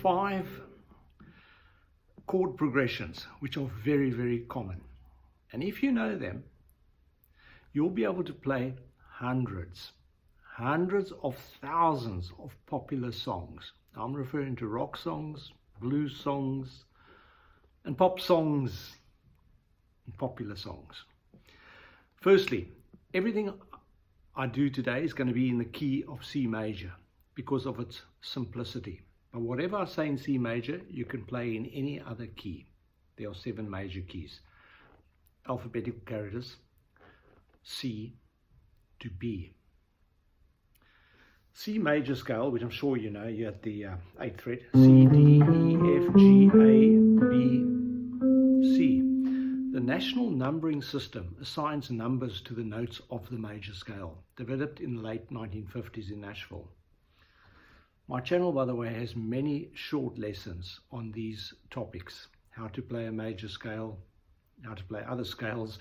5 chord progressions which are very, very common. And if you know them, you'll be able to play hundreds of thousands of popular songs. I'm referring to rock songs, blues songs, and pop songs, and popular songs. Firstly, everything I do today is going to be in the key of C major because of its simplicity. But whatever I say in C major, you can play in any other key. There are 7 major keys. Alphabetical characters, C to B. C major scale, which I'm sure you know, you're at the 8th fret, C, D, E, F, G, A, B, C. The National Numbering System assigns numbers to the notes of the major scale, developed in the late 1950s in Nashville. My channel, by the way, has many short lessons on these topics, how to play a major scale, how to play other scales,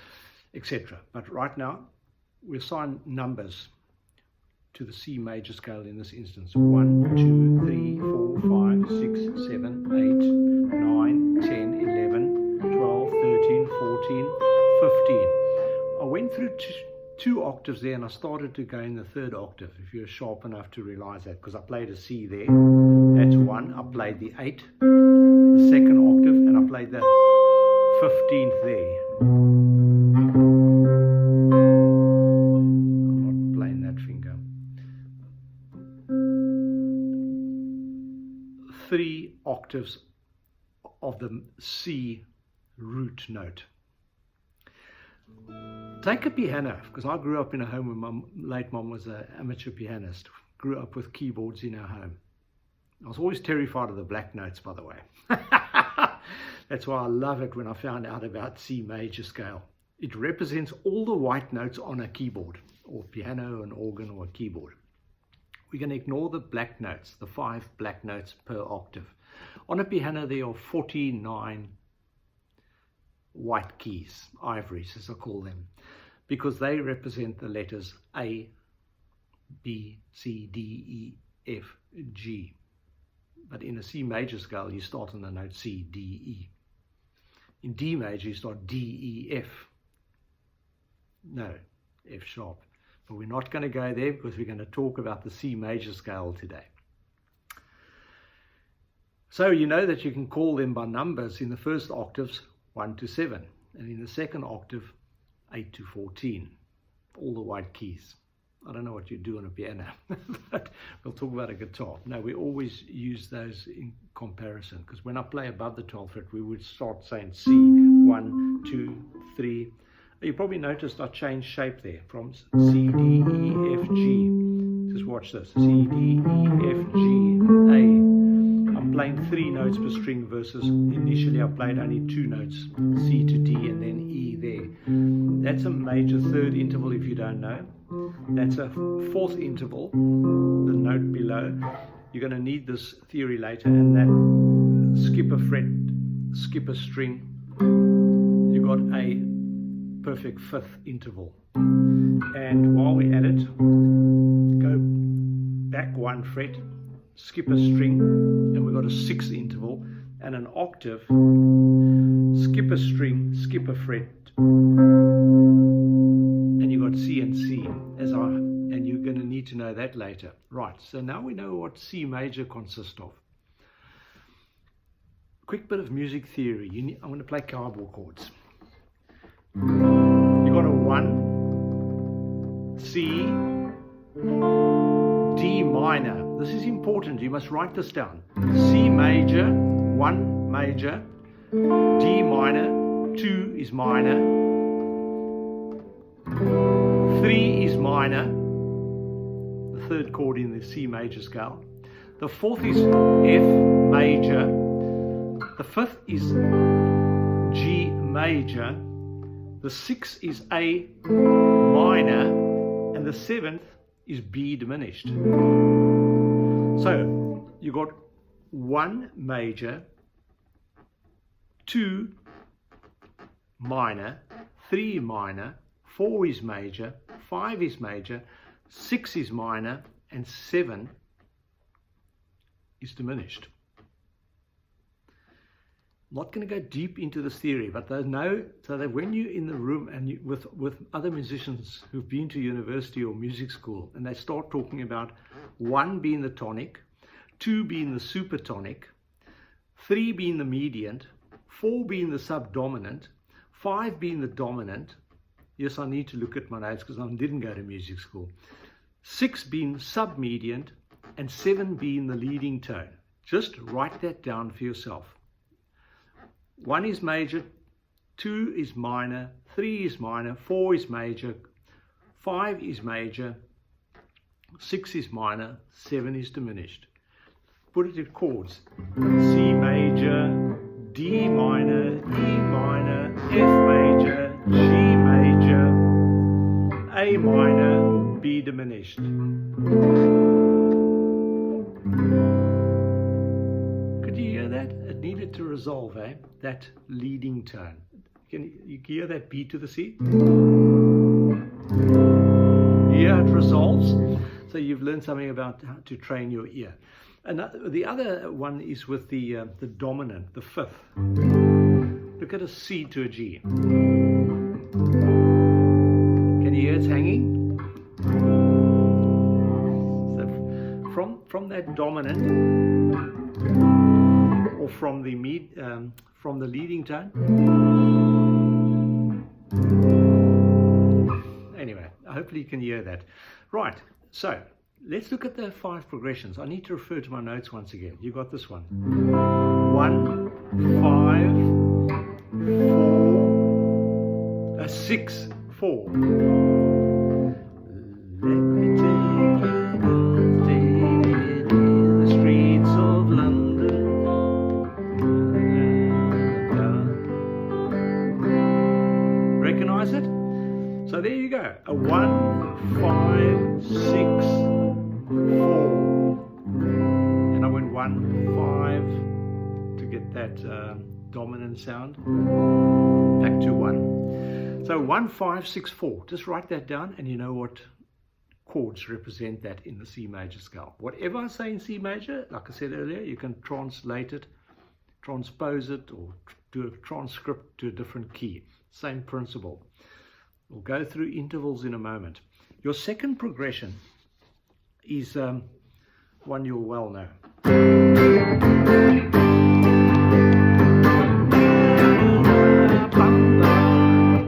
etc. But right now, we assign numbers to the C major scale in this instance. 1, 2, 3, 4, 5, 6, 7, 8, 9, 10, 11, 12, 13, 14, 15. I went through two octaves there and I started to go in the 3rd octave, if you're sharp enough to realize that, because I played a C there. That's 1. I played the 8, the 2nd octave, and I played the 15th there. I'm not playing that finger. 3 octaves of the C root note. Take a piano, because I grew up in a home where my late mom was an amateur pianist. Grew up with keyboards in our home. I was always terrified of the black notes, by the way. That's why I love it when I found out about C major scale. It represents all the white notes on a keyboard, or piano, an organ, or a keyboard. We're going to ignore the black notes, the 5 black notes per octave. On a piano, there are 49 white keys, ivories as I call them, because they represent the letters A, B, C, D, E, F, G. But in a C major scale, you start on the note C, D, E. In D major, you start D, E, F. No, F sharp. But we're not going to go there because we're going to talk about the C major scale today. So you know that you can call them by numbers in the first octaves, 1 to 7, and in the 2nd octave, 8 to 14, all the white keys. I don't know what you do on a piano, but we'll talk about a guitar. No, we always use those in comparison, because when I play above the 12th fret, we would start saying C, 1, 2, 3. You probably noticed I changed shape there from C, D, E, F, G. Just watch this, C, D, E, F, G, A. I'm playing 3 notes per string versus initially I played only 2 notes, C to D and then E there. That's a major 3rd interval if you don't know. That's a 4th interval, the note below. You're going to need this theory later, and that skip a fret, skip a string, you got a perfect 5th interval. And while we're at it, go back 1 fret, skip a string, and we've got a 6th interval and an octave, skip a string, skip a fret, and you've got C and C, and you're going to need to know that later. Right, so now we know what C major consists of. Quick bit of music theory. I'm going to play cowboy chords. You got a 1, C, D minor. This is important, you must write this down. C major, 1 major, D minor, 2 is minor, 3 is minor, the 3rd chord in the C major scale. The 4th is F major, the 5th is G major, the 6th is A minor, and the 7th is B diminished. So you got 1 major, 2 minor, 3 minor, 4 is major, 5 is major, 6 is minor, and 7 is diminished. I'm not going to go deep into this theory, but they know so that when you're in the room and you, with other musicians who've been to university or music school, and they start talking about 1 being the tonic, 2 being the supertonic, 3 being the mediant, 4 being the subdominant, 5 being the dominant. Yes, I need to look at my notes because I didn't go to music school. 6 being submediant, and 7 being the leading tone. Just write that down for yourself. 1 is major, 2 is minor, 3 is minor, 4 is major, 5 is major, 6 is minor, 7 is diminished. Put it in chords. C major, D minor, E minor, F major, G major, A minor, B diminished. Could you hear that? It needed to resolve, that leading tone. Can you hear that B to the C? Yeah, it resolves. So you've learned something about how to train your ear. And the other one is with the dominant, the 5th. Look at a C to a G. Can you hear it's hanging? So from that dominant, or from the leading tone. Anyway, hopefully you can hear that. Right, so let's look at the 5 progressions. I need to refer to my notes once again. You got this one. 1, 5, 4, 6, 4. Let me take you in the streets of London. Recognize it? So there you go. A 1, 5, 6, 4. And I went 1, 5 to get that dominant sound. Back to 1. So 1, 5, 6, 4. Just write that down and you know what chords represent that in the C major scale. Whatever I say in C major, like I said earlier, you can translate it, transpose it, or do a transcript to a different key. Same principle. We'll go through intervals in a moment. Your second progression is one you'll well know.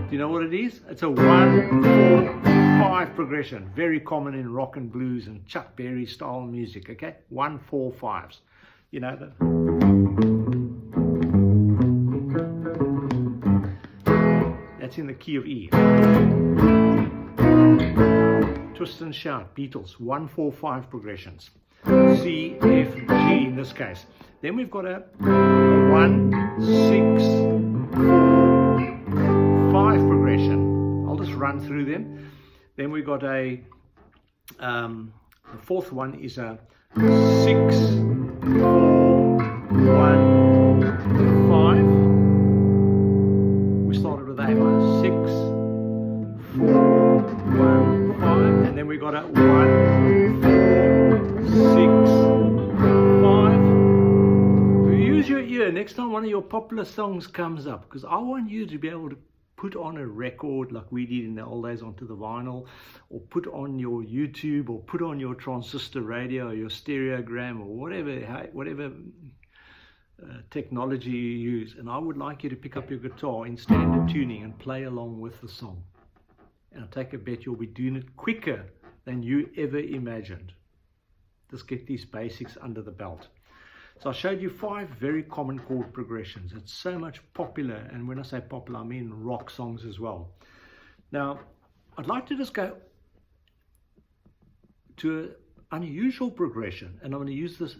Do you know what it is? It's a 1, 4, 5 progression. Very common in rock and blues and Chuck Berry style music, okay? 1, 4, 5s. You know that? That's in the key of E. Twist and shout, Beatles, 1, 4, 5 progressions. C, F, G in this case. Then we've got a 1, 6, 4, 5 progression. I'll just run through them. Then we've got a, the 4th one is a 6, 4, 1, 5. We started with A minor, 6, 4, 1, 5, and then we got a 1, 4, 6, 5. Use your ear next time one of your popular songs comes up, because I want you to be able to put on a record like we did in the old days onto the vinyl, or put on your YouTube, or put on your transistor radio, or your stereogram, or whatever technology you use. And I would like you to pick up your guitar in standard tuning and play along with the song. And I take a bet you'll be doing it quicker than you ever imagined. Just get these basics under the belt. So I showed you 5 very common chord progressions. It's so much popular, and when I say popular, I mean rock songs as well. Now, I'd like to just go to an unusual progression, and I'm going to use this.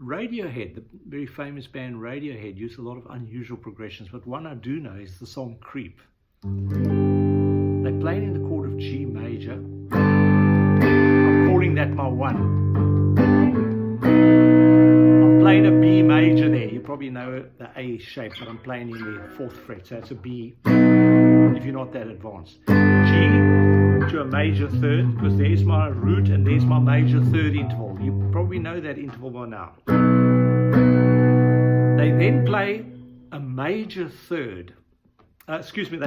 Radiohead, the very famous band Radiohead, used a lot of unusual progressions, but one I do know is the song Creep. They played in the chord of G major. I'm calling that my 1. Playing a B major there. You probably know the A shape, but I'm playing in the 4th fret, so it's a B if you're not that advanced. G to a major 3rd, because there's my root and there's my major 3rd interval. You probably know that interval by now. They then play a major third. They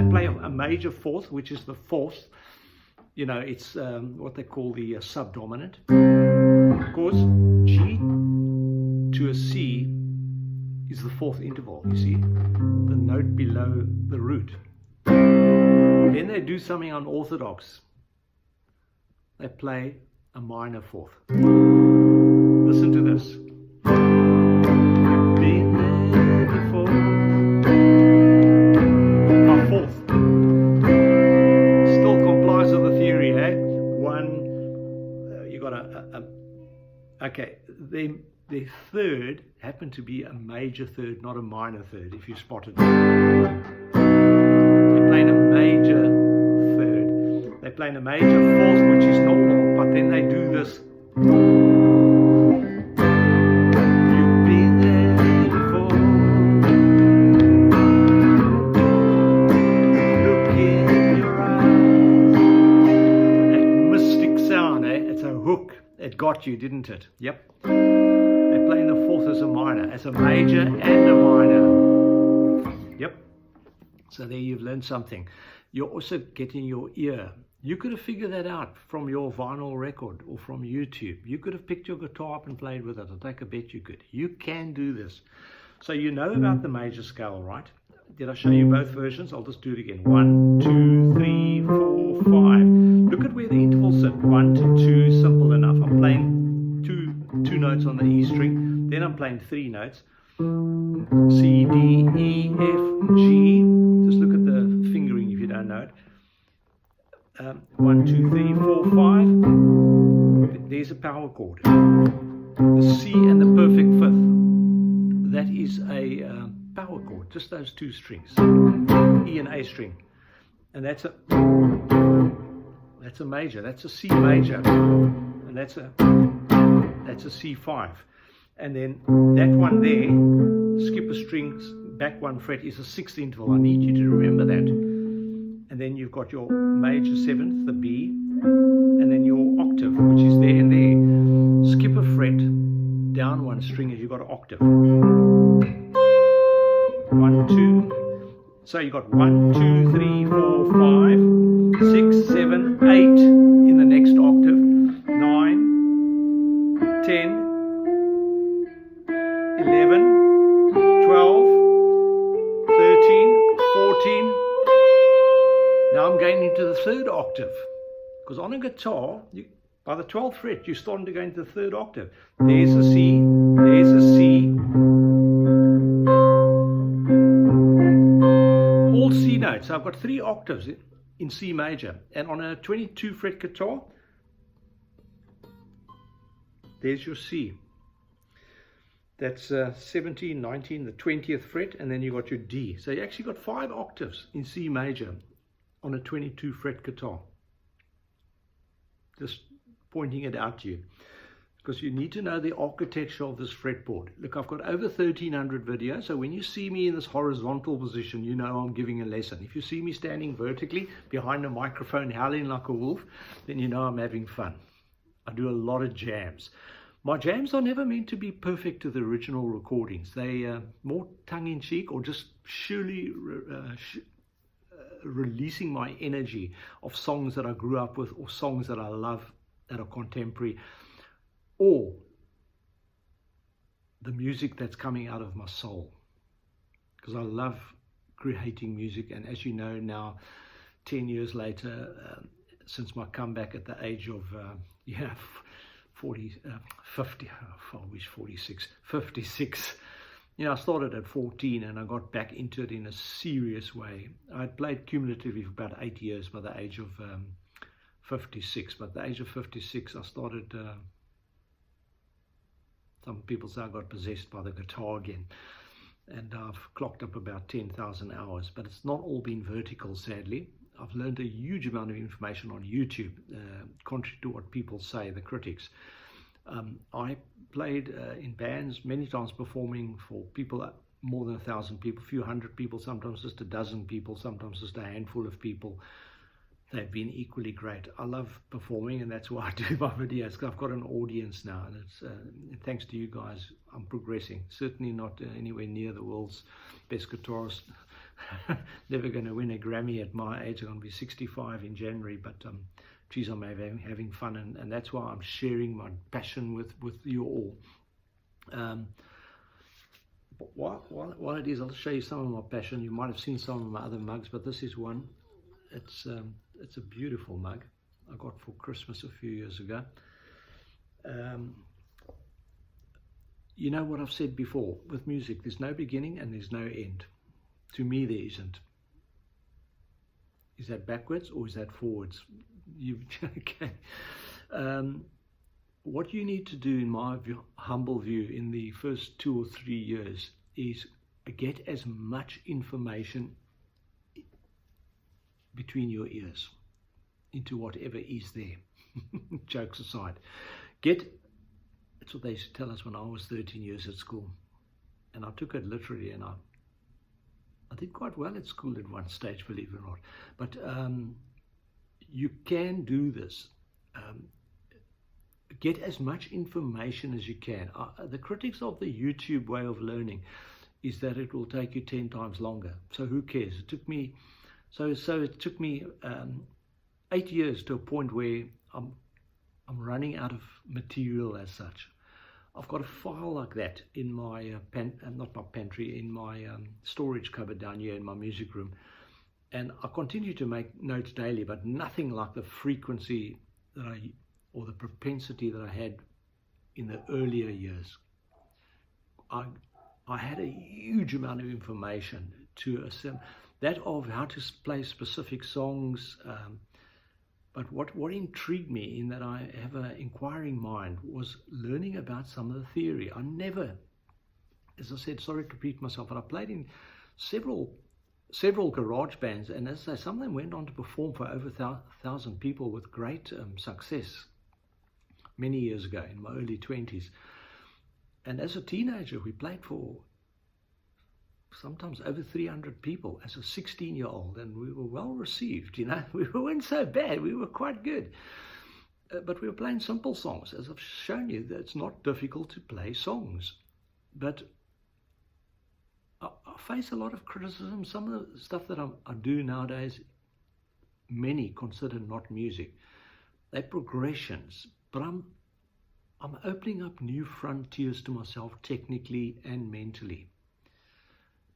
play a major fourth, which is the fourth. You know, it's what they call the subdominant. Of course, G to a C is the fourth interval, you see, the note below the root. Then they do something unorthodox. They play a minor fourth. Listen to this. Been there before. My fourth. Still complies with the theory, eh? You got okay, the third happened to be a major third, not a minor third, if you spotted it. They're playing a major third. They're playing a major fourth, which is normal, but then they do this. You've been there before. Look in your eyes. That mystic sound, eh? It's a hook. It got you, didn't it? Yep. Playing the fourth as a minor, as a major and a minor. Yep. So there you've learned something. You're also getting your ear. You could have figured that out from your vinyl record or from YouTube. You could have picked your guitar up and played with it. I'll take a bet you could. You can do this. So you know about the major scale, right? Did I show you both versions? I'll just do it again. 1, 2, 3, 4, 5. Look at where the intervals sit. 1 to 2, simple enough. I'm playing two notes on the E string, then I'm playing 3 notes, C, D, E, F, G. Just look at the fingering if you don't know it. 1, 2, 3, 4, 5. There's a power chord. The C and the perfect fifth. That is a power chord. Just those 2 strings, E and A string, and that's a major. That's a C major, and that's a C5, and then that one there, skip a string, back 1 fret, is a 6th interval. I need you to remember that. And then you've got your major 7th, the B, and then your octave, which is there and there. Skip a fret, down 1 string, and you've got an octave. 1, 2. So you've got 1, 2, 3, 4, 5, 6, 7, 8 in the next octave, 9, 10, 11, 12, 13, 14. Now I'm going into the 3rd octave. Because on a guitar, by the 12th fret, you're starting to go into the 3rd octave. There's a C, there's a C. All C notes. So I've got 3 octaves in C major. And on a 22 fret guitar, there's your C. That's 17, 19, the 20th fret, and then you got your D. So you actually got 5 octaves in C major on a 22 fret guitar. Just pointing it out to you, because you need to know the architecture of this fretboard. Look, I've got over 1,300 videos, so when you see me in this horizontal position, you know I'm giving a lesson. If you see me standing vertically behind a microphone howling like a wolf, then you know I'm having fun. I do a lot of jams. My jams are never meant to be perfect to the original recordings. They more tongue-in-cheek, or just surely releasing my energy of songs that I grew up with, or songs that I love that are contemporary, or the music that's coming out of my soul, because I love creating music. And as you know now, 10 years later, since my comeback at the age of 56. You know, I started at 14 and I got back into it in a serious way. I'd played cumulatively for about 8 years by the age of 56. But at the age of 56, I started, some people say I got possessed by the guitar again. And I've clocked up about 10,000 hours. But it's not all been vertical, sadly. I've learned a huge amount of information on YouTube, contrary to what people say, the critics. I played in bands many times, performing for people, more than 1,000 people, a few hundred people, sometimes just a dozen people, sometimes just a handful of people. they've been equally great. I love performing, and that's why I do my videos. I've got an audience now, and it's thanks to you guys, I'm progressing. Certainly not anywhere near the world's best guitarist. Never going to win a Grammy at my age. I'm going to be 65 in January, but geez, I'm having fun, and that's why I'm sharing my passion with you all. While it is, I'll show you some of my passion. You might have seen some of my other mugs, but this is one. It's a beautiful mug I got for Christmas a few years ago. You know what I've said before, with music, there's no beginning and there's no end. To me, there isn't. Is that backwards or is that forwards? Okay. What you need to do, in my humble view, in the first 2 or 3 years is get as much information between your ears into whatever is there. Jokes aside. That's what they used to tell us when I was 13 years at school. And I took it literally, and I did quite well at school at one stage, believe it or not. But you can do this. Get as much information as you can. The critics of the YouTube way of learning is that it will take you 10 times longer. So who cares? It took me, it took me 8 years to a point where I'm running out of material as such. I've got a file like that in my not my pantry, in my storage cupboard down here in my music room, and I continue to make notes daily, but nothing like the frequency that or the propensity that I had in the earlier years. I had a huge amount of information to assemble, that of how to play specific songs. But what intrigued me, in that I have an inquiring mind, was learning about some of the theory. I never, as I said, sorry to repeat myself, but I played in several garage bands, and as I say, some of them went on to perform for over 1,000 people with great success many years ago, in my early 20s. And as a teenager, we played for sometimes over 300 people as a 16-year-old, and we were well received. You know, we weren't so bad, we were quite good. But we were playing simple songs. As I've shown you, that it's not difficult to play songs. But I face a lot of criticism. Some of the stuff that I do nowadays, many consider not music. They're progressions, but I'm opening up new frontiers to myself, technically and mentally.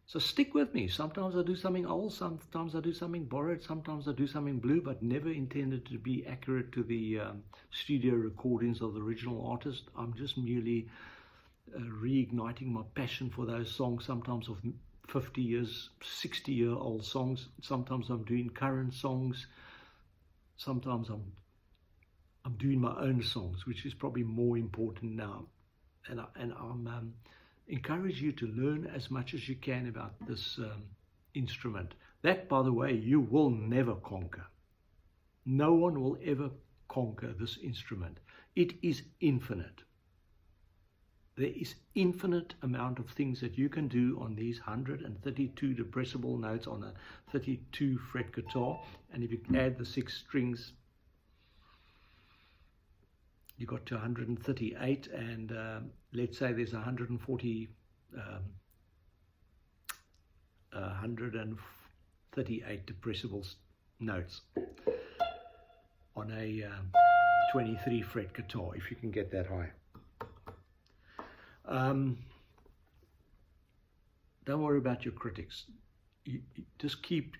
So stick with me. Sometimes I do something old, sometimes I do something borrowed, sometimes I do something blue, but never intended to be accurate to the studio recordings of the original artist. I'm just merely reigniting my passion for those songs, sometimes of 50 years, 60-year-old songs. Sometimes I'm doing current songs. Sometimes I'm doing my own songs, which is probably more important now. And I'm encourage you to learn as much as you can about this instrument. That, by the way, you will never conquer. No one will ever conquer this instrument. It is infinite. There is infinite amount of things that you can do on these 132 depressible notes on a 32 fret guitar. And if you add the 6 strings, you got to 138, and let's say there's 138 depressible notes on a 23 fret guitar, if you can get that high. Don't worry about your critics. You just keep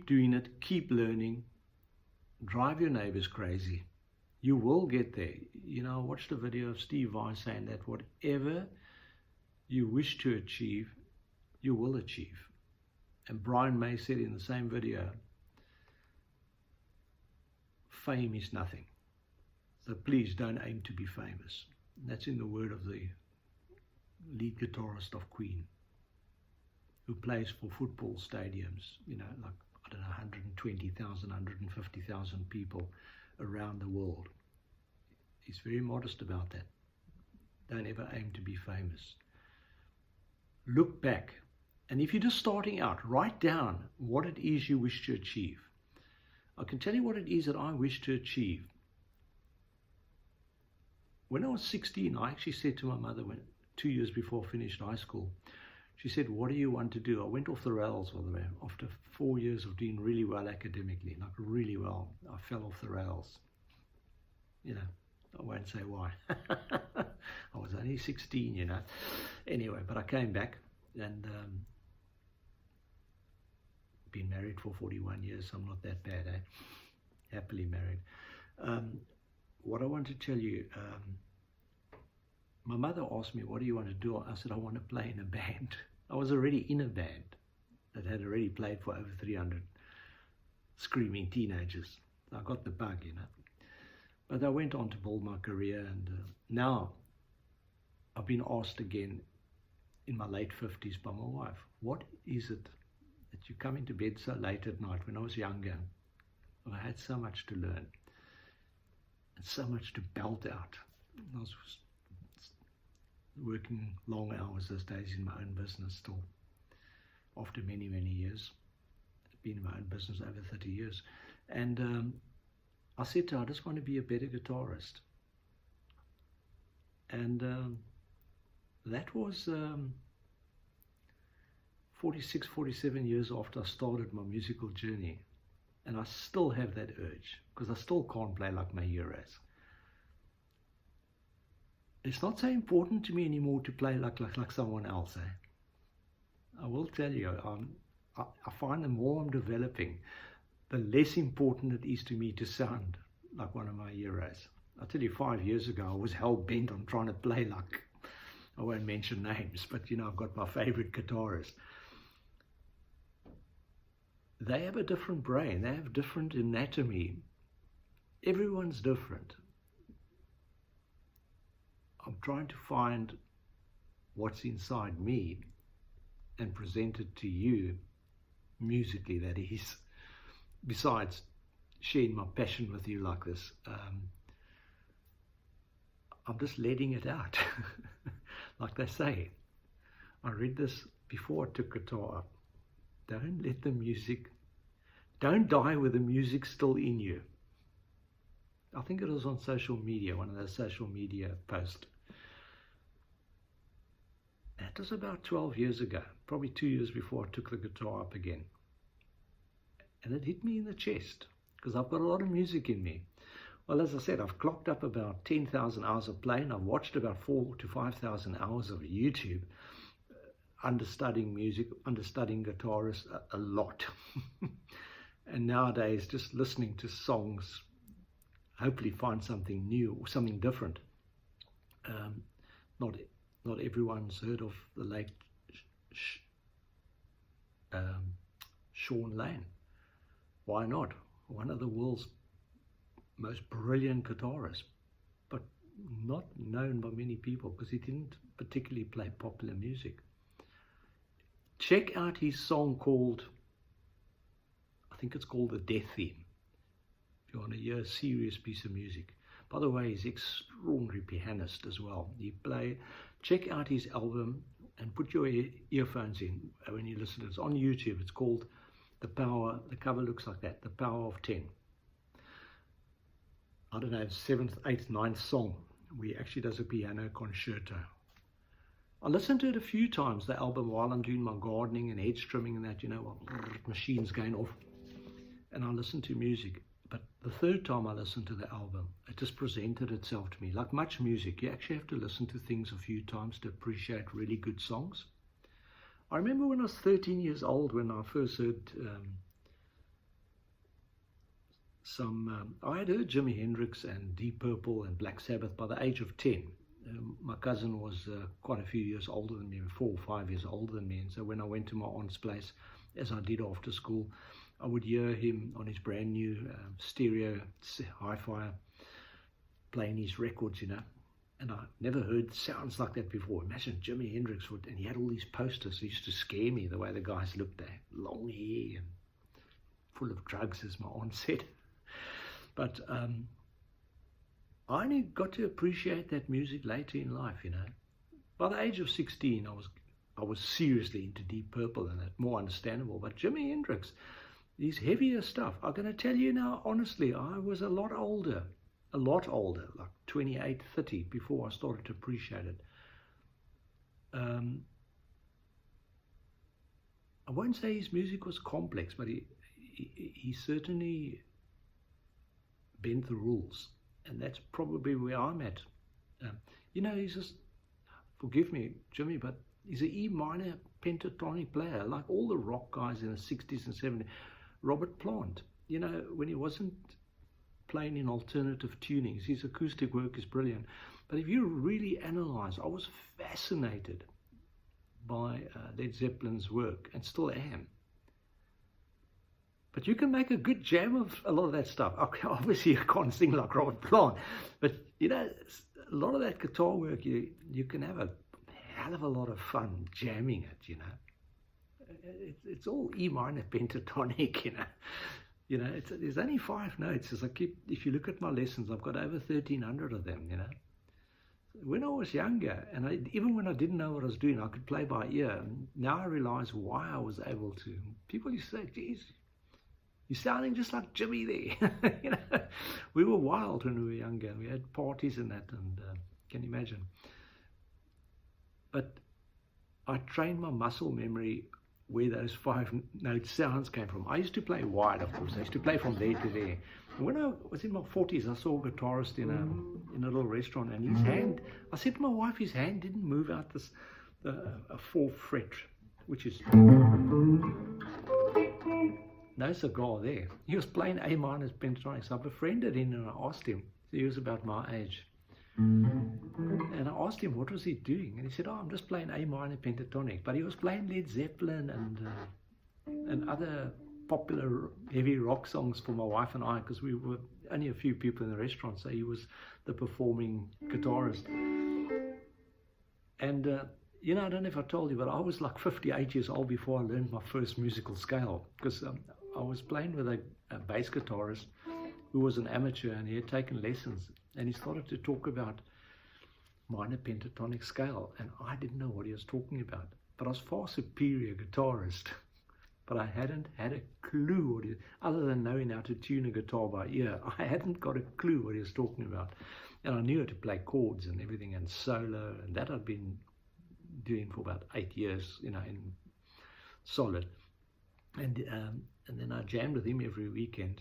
doing it, keep learning, drive your neighbors crazy. You will get there. You know, I watched a video of Steve Vai saying that whatever you wish to achieve, you will achieve. And Brian May said in the same video, fame is nothing. So please don't aim to be famous. And that's in the word of the lead guitarist of Queen, who plays for football stadiums, you know, like, I don't know, 120,000, 150,000 people around the world. He's very modest about that. Don't ever aim to be famous. Look back, and if you're just starting out, write down what it is you wish to achieve. I can tell you what it is that I wish to achieve. When I was 16, I actually said to my mother, 2 years before I finished high school, she said, what do you want to do? I went off the rails, by the way. After 4 years of doing really well academically, like really well, I fell off the rails. You know, I won't say why. I was only 16, you know. Anyway, but I came back and been married for 41 years. So I'm not that bad, eh? Happily married. What I want to tell you, my mother asked me, what do you want to do? I said, I want to play in a band. I was already in a band that had already played for over 300 screaming teenagers. I got the bug, you know. But I went on to build my career, and now I've been asked again in my late 50s by my wife, what is it that you come into bed so late at night? When I was younger, I had so much to learn and so much to belt out. I was working long hours those days in my own business still, after many, many years. I've been in my own business over 30 years. And I said to her, I just want to be a better guitarist. And that was 46, 47 years after I started my musical journey. And I still have that urge, because I still can't play like my heroes. It's not so important to me anymore to play like someone else. Eh? I will tell you, I find the more I'm developing, the less important it is to me to sound like one of my heroes. I'll tell you, 5 years ago, I was hell-bent on trying to play like, I won't mention names, but you know, I've got my favorite guitarist. They have a different brain, they have different anatomy. Everyone's different. I'm trying to find what's inside me and present it to you, musically that is, besides sharing my passion with you like this. I'm just letting it out. Like they say, I read this before I took guitar up. Don't let the music, don't die with the music still in you. I think it was on social media, one of those social media posts. That was about 12 years ago, probably 2 years before I took the guitar up again. And it hit me in the chest, because I've got a lot of music in me. Well, as I said, I've clocked up about 10,000 hours of playing. I've watched about 4,000 to 5,000 hours of YouTube, understudying music, understudying guitarists a lot. And nowadays, just listening to songs, hopefully find something new or something different. Not everyone's heard of the late Sean Lane. Why not? One of the world's most brilliant guitarists, but not known by many people because he didn't particularly play popular music. Check out his song called, I think it's called The Death Theme, if you want to hear a serious piece of music. By the way, he's an extraordinary pianist as well. Check out his album and put your earphones in when you listen to it. It's on YouTube. It's called The Power, the cover looks like that, The Power of 10. I don't know, 7th, 8th, 9th song, where he actually does a piano concerto. I listened to it a few times, the album, while I'm doing my gardening and hedge trimming and that, you know, while machines going off. And I listen to music. But the third time I listened to the album, it just presented itself to me. Like much music, you actually have to listen to things a few times to appreciate really good songs. I remember when I was 13 years old, when I first heard I had heard Jimi Hendrix and Deep Purple and Black Sabbath by the age of 10. My cousin was quite a few years older than me, 4 or 5 years older than me. And so when I went to my aunt's place, as I did after school, I would hear him on his brand new stereo hi-fi playing his records, you know. And I never heard sounds like that before. Imagine Jimi Hendrix and he had all these posters. It used to scare me the way the guys looked there. Long hair and full of drugs, as my aunt said. But I only got to appreciate that music later in life, you know. By the age of 16, I was seriously into Deep Purple and that, more understandable. But Jimi Hendrix, these heavier stuff. I'm going to tell you now, honestly, I was a lot older, like 28, 30, before I started to appreciate it. I won't say his music was complex, but he certainly bent the rules, and that's probably where I'm at. You know, he's just, forgive me, Jimmy, but he's an E minor pentatonic player, like all the rock guys in the 60s and 70s. Robert Plant, you know, when he wasn't playing in alternative tunings, his acoustic work is brilliant. But if you really analyze, I was fascinated by Led Zeppelin's work, and still am. But you can make a good jam of a lot of that stuff. Okay, obviously, I can't sing like Robert Plant, but you know, a lot of that guitar work, you can have a hell of a lot of fun jamming it. You know, it's all E minor pentatonic. You know, there's only 5 notes. As if you look at my lessons, I've got over 1,300 of them. You know. When I was younger, and even when I didn't know what I was doing, I could play by ear. Now I realize why I was able to. People used to say, geez, you're sounding just like Jimmy there. You know, we were wild when we were younger. We had parties and that, and can you imagine? But I trained my muscle memory where those 5-note sounds came from. I used to play wide, of course. I used to play from there to there. When I was in my 40s, I saw a guitarist in a little restaurant, and his hand, I said to my wife, his hand didn't move out a 4th fret, which is no cigar there. He was playing A minor pentatonic. So I befriended him and I asked him. He was about my age. And I asked him, what was he doing? And he said, I'm just playing A minor pentatonic. But he was playing Led Zeppelin and other popular heavy rock songs for my wife and I, because we were only a few people in the restaurant, so he was the performing guitarist. And you know, I don't know if I told you, but I was like 58 years old before I learned my first musical scale, because I was playing with a bass guitarist who was an amateur, and he had taken lessons, and he started to talk about minor pentatonic scale, and I didn't know what he was talking about, but I was far superior guitarist. But I hadn't had a clue other than knowing how to tune a guitar by ear. I hadn't got a clue what he was talking about. And I knew how to play chords and everything and solo, and that I'd been doing for about 8 years, you know, in solid. And then I jammed with him every weekend.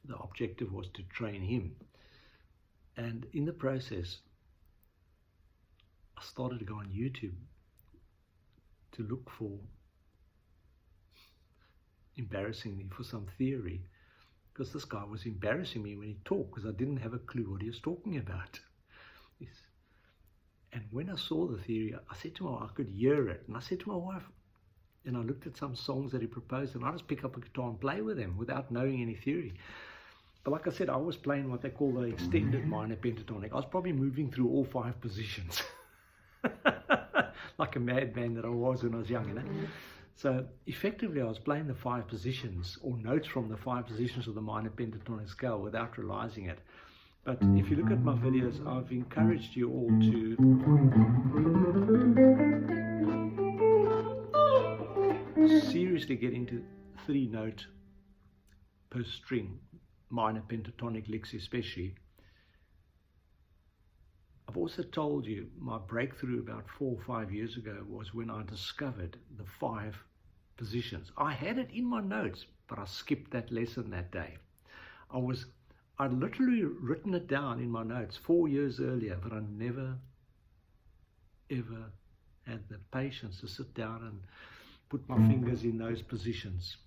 The objective was to train him. And in the process, I started to go on YouTube to look for, embarrassingly, for some theory, because this guy was embarrassing me when he talked, because I didn't have a clue what he was talking about. And when I saw the theory, I said to my wife, I could hear it, and I said to my wife, and I looked at some songs that he proposed, and I just pick up a guitar and play with them without knowing any theory. But like I said, I was playing what they call the extended minor pentatonic. I was probably moving through all 5 positions, like a madman that I was when I was young, you know. So effectively, I was playing the 5 positions, or notes from the 5 positions of the minor pentatonic scale, without realizing it. But if you look at my videos, I've encouraged you all to seriously get into 3-note per string, minor pentatonic licks especially. I've also told you my breakthrough about 4 or 5 years ago was when I discovered the 5 positions. I had it in my notes, but I skipped that lesson that day. I'd literally written it down in my notes 4 years earlier, but I never, ever had the patience to sit down and put my fingers in those positions.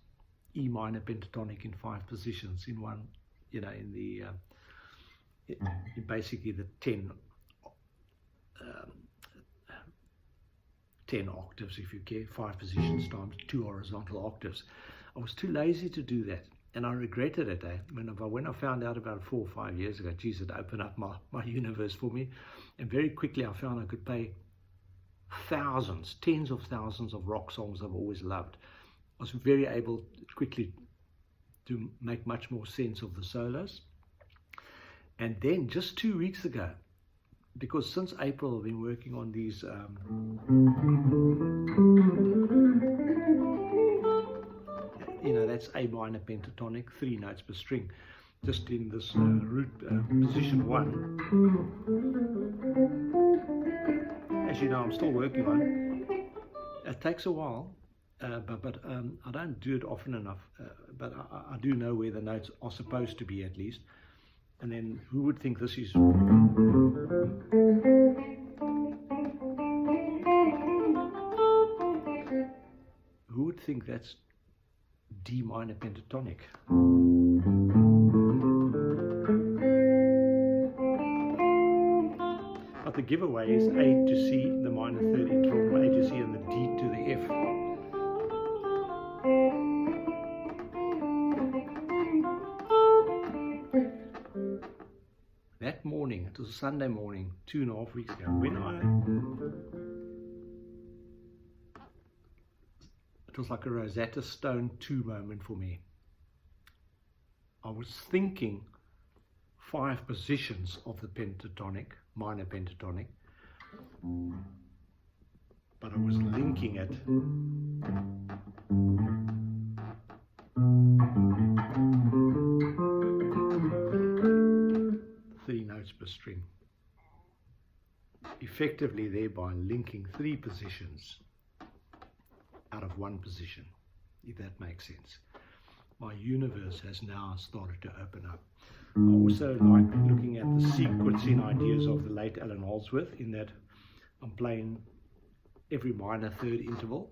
E minor pentatonic in 5 positions in one, you know, in the, in basically the 10 octaves, if you care, 5 positions times 2 horizontal octaves. I was too lazy to do that, and I regretted it. When I found out about 4 or 5 years ago, geez, it opened up my universe for me, and very quickly I found I could play thousands, tens of thousands of rock songs I've always loved. I was very able quickly to make much more sense of the solos. And then just 2 weeks ago, because since April I've been working on these you know, that's A minor pentatonic, 3 notes per string, just in this root position 1. As you know, I'm still working on it. It takes a while, but I don't do it often enough, but I do know where the notes are supposed to be, at least. And then who would think this is... Who would think that's D minor pentatonic? But the giveaway is A to C, the minor third interval from A to C, and the D to the F. That morning, it was a Sunday morning, 2.5 weeks ago, when it was like a Rosetta Stone 2 moment for me. I was thinking 5 positions of the pentatonic, minor pentatonic, but I was linking it notes per string, effectively thereby linking 3 positions out of 1 position, if that makes sense. My universe has now started to open up. I also like looking at the sequencing ideas of the late Alan Holdsworth, in that I'm playing every minor third interval,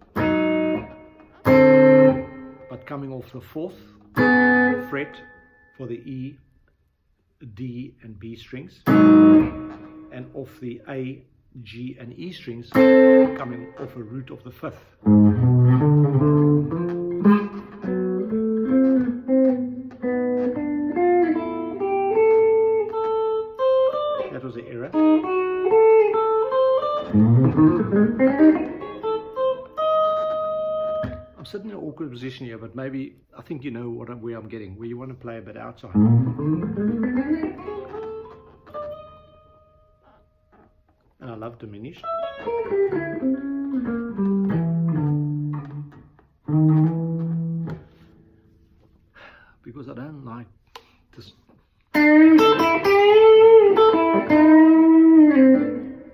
but coming off the 4th fret for the E, D and B strings, and off the A, G and E strings, coming off a root of the 5th. That was the error. I'm sitting in an awkward position here, but maybe, I think you know where I'm getting, where you want to play a bit outside. And I love diminished. Because I don't like this.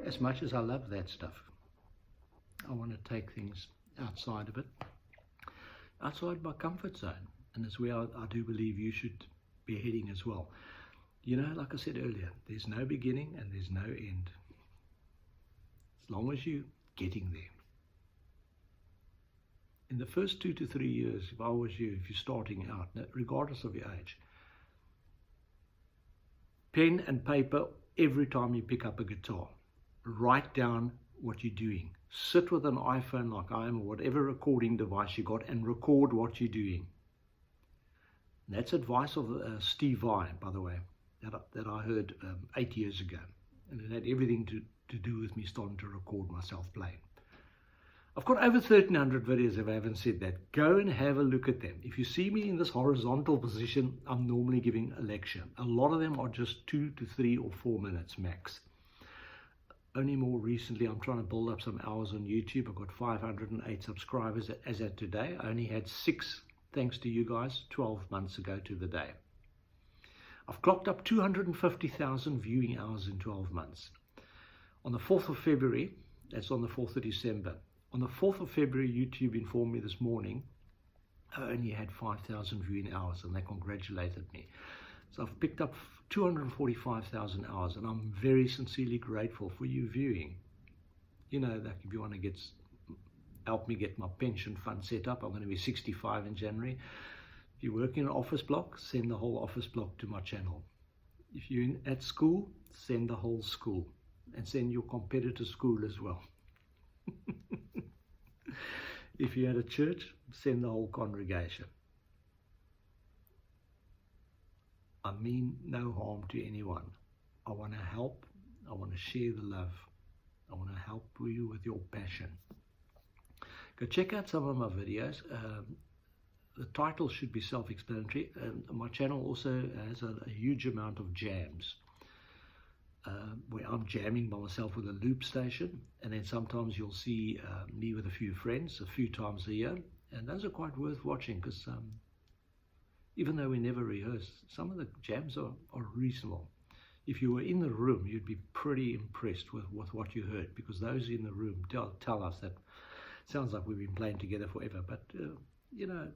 As much as I love that stuff, I want to take things outside of it, outside my comfort zone, and it's where I do believe you should be heading as well. You know, like I said earlier, there's no beginning and there's no end, as long as you're getting there. In the first 2 to 3 years, if I was you, if you're starting out, regardless of your age, pen and paper every time you pick up a guitar. Write down what you're doing. Sit with an iPhone like I am, or whatever recording device you got, and record what you're doing. And that's advice of Steve Vai, by the way, that I heard 8 years ago. And it had everything to do with me starting to record myself playing. I've got over 1,300 videos if I haven't said that. Go and have a look at them. If you see me in this horizontal position, I'm normally giving a lecture. A lot of them are just 2 to 3 or 4 minutes max. Only more recently, I'm trying to build up some hours on YouTube. I've got 508 subscribers as at today. I only had 6, thanks to you guys, 12 months ago to the day. I've clocked up 250,000 viewing hours in 12 months. On the 4th of February, that's on the 4th of December, on the 4th of February, YouTube informed me this morning I only had 5,000 viewing hours, and they congratulated me. So I've picked up 245,000 hours, and I'm very sincerely grateful for you viewing. You know, that if you want to help me get my pension fund set up, I'm going to be 65 in January. If you work in an office block, send the whole office block to my channel. If you're at school, send the whole school, and send your competitor school as well. If you're at a church, send the whole congregation. I mean no harm to anyone. I want to help. I want to share the love. I want to help you with your passion. Go check out some of my videos. The title should be self-explanatory. My channel also has a huge amount of jams, where I'm jamming by myself with a loop station, and then sometimes you'll see me with a few friends a few times a year, And those are quite worth watching, because even though we never rehearse, some of the jams are reasonable. If you were in the room, you'd be pretty impressed with what you heard, because those in the room tell us that sounds like we've been playing together forever. But, you know,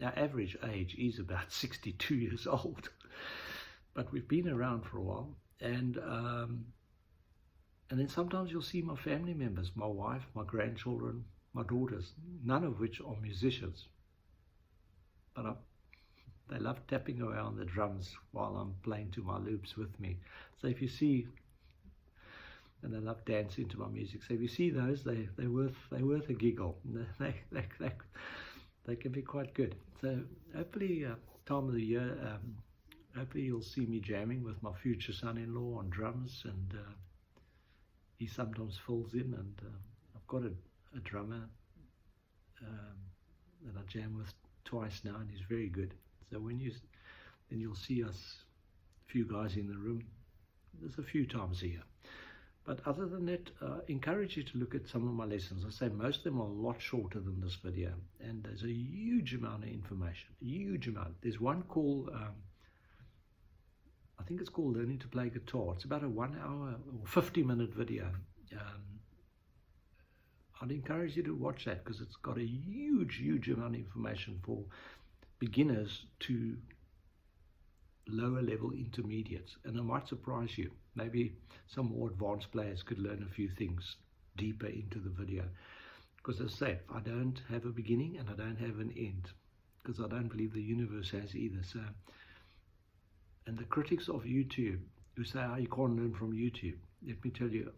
our average age is about 62 years old. But we've been around for a while. And then sometimes you'll see my family members, my wife, my grandchildren, my daughters, none of which are musicians. But they love tapping away on the drums while I'm playing to my loops with me. So if you see, and they love dancing to my music. So if you see those, they're worth a giggle. They can be quite good. So hopefully, time of the year, hopefully you'll see me jamming with my future son-in-law on drums, and he sometimes fills in. And I've got a drummer that I jam with twice now, and he's very good. So then you'll see us, a few guys in the room. There's a few times a year. But other than that, encourage you to look at some of my lessons. I say most of them are a lot shorter than this video, and there's a huge amount of information, a huge amount. There's one called, I think it's called Learning to Play Guitar. It's about a 1 hour or 50-minute video. I'd encourage you to watch that, because it's got a huge amount of information for beginners to lower level intermediates, and it might surprise you. Maybe some more advanced players could learn a few things deeper into the video, because as I say, I don't have a beginning and I don't have an end, because I don't believe the universe has either. So, and the critics of YouTube who say, oh, you can't learn from YouTube, let me tell you,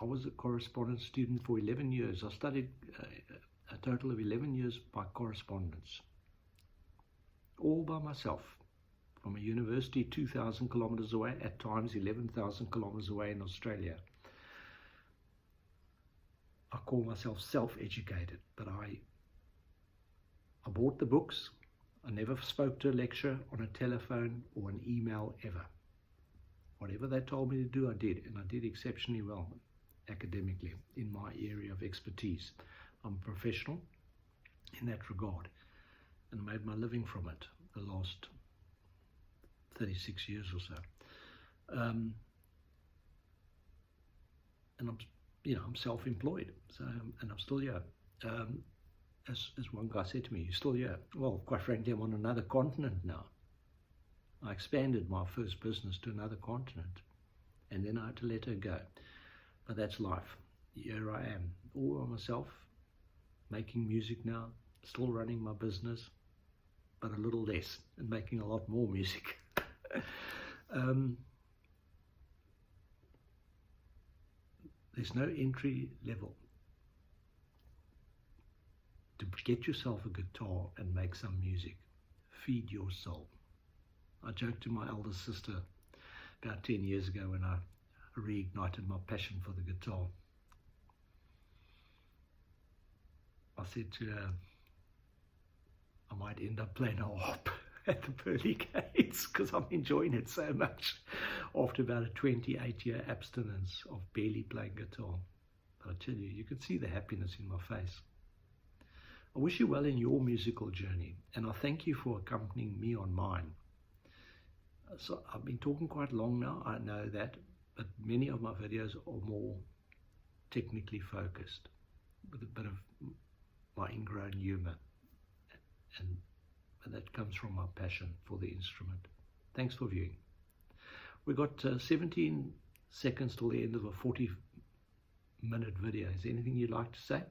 I was a correspondence student for 11 years. I studied a total of 11 years by correspondence, all by myself, from a university 2,000 kilometers away, at times 11,000 kilometers away in Australia. I call myself self-educated, but I bought the books. I never spoke to a lecturer on a telephone or an email ever. Whatever they told me to do, I did, and I did exceptionally well academically in my area of expertise. I'm a professional in that regard, and made my living from it the last 36 years or so. And I'm self-employed, so, and I'm still here. As one guy said to me, you're still here. Well, quite frankly, I'm on another continent now. I expanded my first business to another continent, and then I had to let her go. But that's life. Here I am, all by myself, making music now, still running my business, but a little less, and making a lot more music. There's no entry level. To get yourself a guitar and make some music, feed your soul. I joked to my elder sister about 10 years ago when I reignited my passion for the guitar. I said to her, I might end up playing a harp at the pearly gates, because I'm enjoying it so much after about a 28-year abstinence of barely playing guitar. But I tell you, you can see the happiness in my face. I wish you well in your musical journey, and I thank you for accompanying me on mine. So I've been talking quite long now, I know that, but many of my videos are more technically focused, with a bit of my ingrown humor, and that comes from my passion for the instrument. Thanks for viewing. We've got 17 seconds till the end of a 40-minute video. Is there anything you'd like to say?